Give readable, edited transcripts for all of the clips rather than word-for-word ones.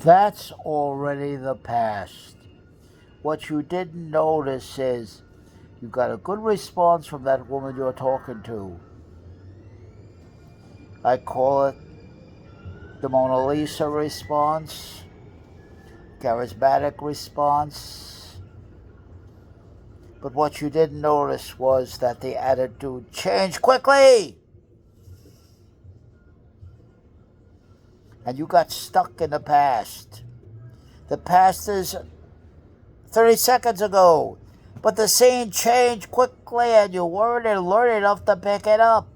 That's already the past. What you didn't notice is you got a good response from that woman you're talking to. I call it the Mona Lisa response, charismatic response. But what you didn't notice was that the attitude changed quickly. And you got stuck in the past. The past is 30 seconds ago. But the scene changed quickly and you weren't alert enough to pick it up.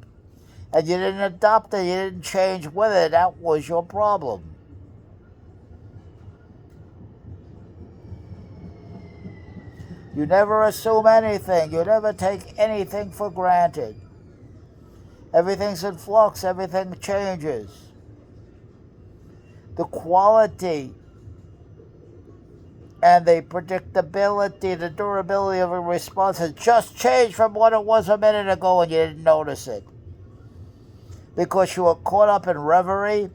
And you didn't adopt it, you didn't change with it. That was your problem. You never assume anything. You never take anything for granted. Everything's in flux, everything changes. The quality and the predictability, the durability of a response has just changed from what it was a minute ago and you didn't notice it. Because you were caught up in reverie,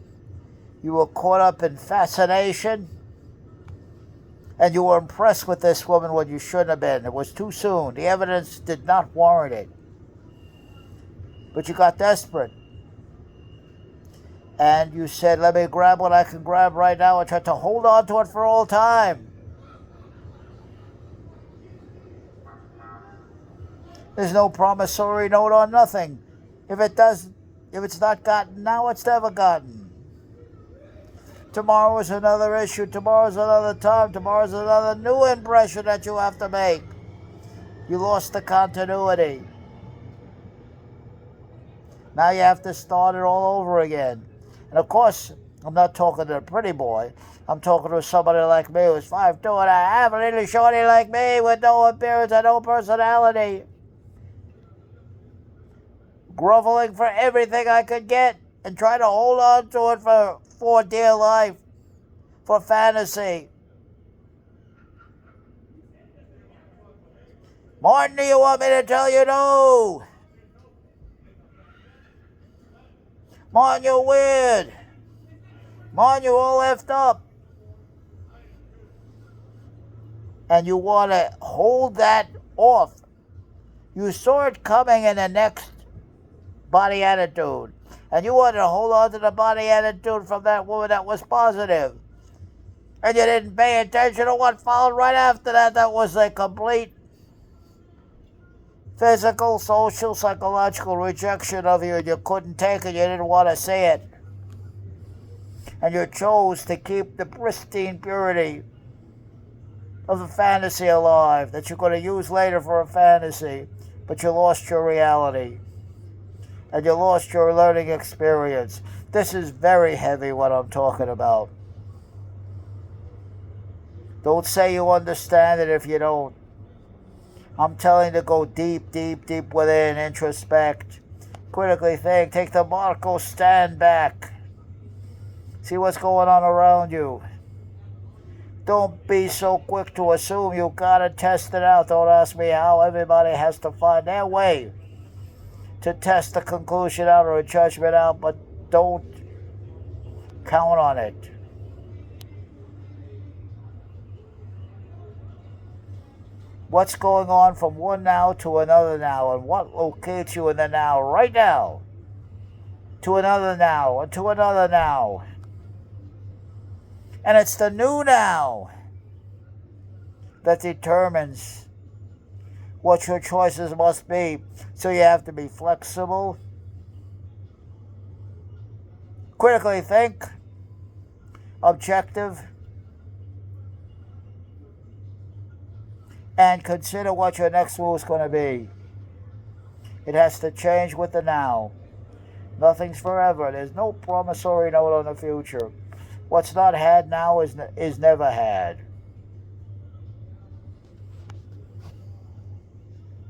you were caught up in fascination, and you were impressed with this woman when you shouldn't have been. It was too soon. The evidence did not warrant it. But you got desperate. And you said, let me grab what I can grab right now and try to hold on to it for all time. There's no promissory note on nothing. If it's not gotten now, it's never gotten. Tomorrow is another issue. Tomorrow's another time. Tomorrow's another new impression that you have to make. You lost the continuity. Now you have to start it all over again. And of course, I'm not talking to a pretty boy. I'm talking to somebody like me who's 5'2" and a half, a little shorty like me with no appearance and no personality. Groveling for everything I could get and trying to hold on to it for dear life, for fantasy. Martin, do you want me to tell you no? Martin, you're weird. Martin, you're all effed up. And you want to hold that off. You saw it coming in the next body attitude. And you wanted to hold on to the body attitude from that woman that was positive. And you didn't pay attention to what followed right after that. That was a complete physical, social, psychological rejection of you. And you couldn't take it. You didn't want to see it. And you chose to keep the pristine purity of the fantasy alive that you're going to use later for a fantasy. But you lost your reality. And you lost your learning experience. This is very heavy what I'm talking about. Don't say you understand it if you don't. I'm telling you to go deep, deep, deep within, introspect, critically think, take the Marco stand back. See what's going on around you. Don't be so quick to assume. You gotta test it out. Don't ask me how. Everybody has to find their way to test the conclusion out or a judgment out, but don't count on it. What's going on from one now to another now, and what locates you in the now, right now, to another now, and to another now. And it's the new now that determines what your choices must be. So you have to be flexible, critically think, objective, and consider what your next move is going to be. It has to change with the now. Nothing's forever. There's no promissory note on the future. What's not had now is never had.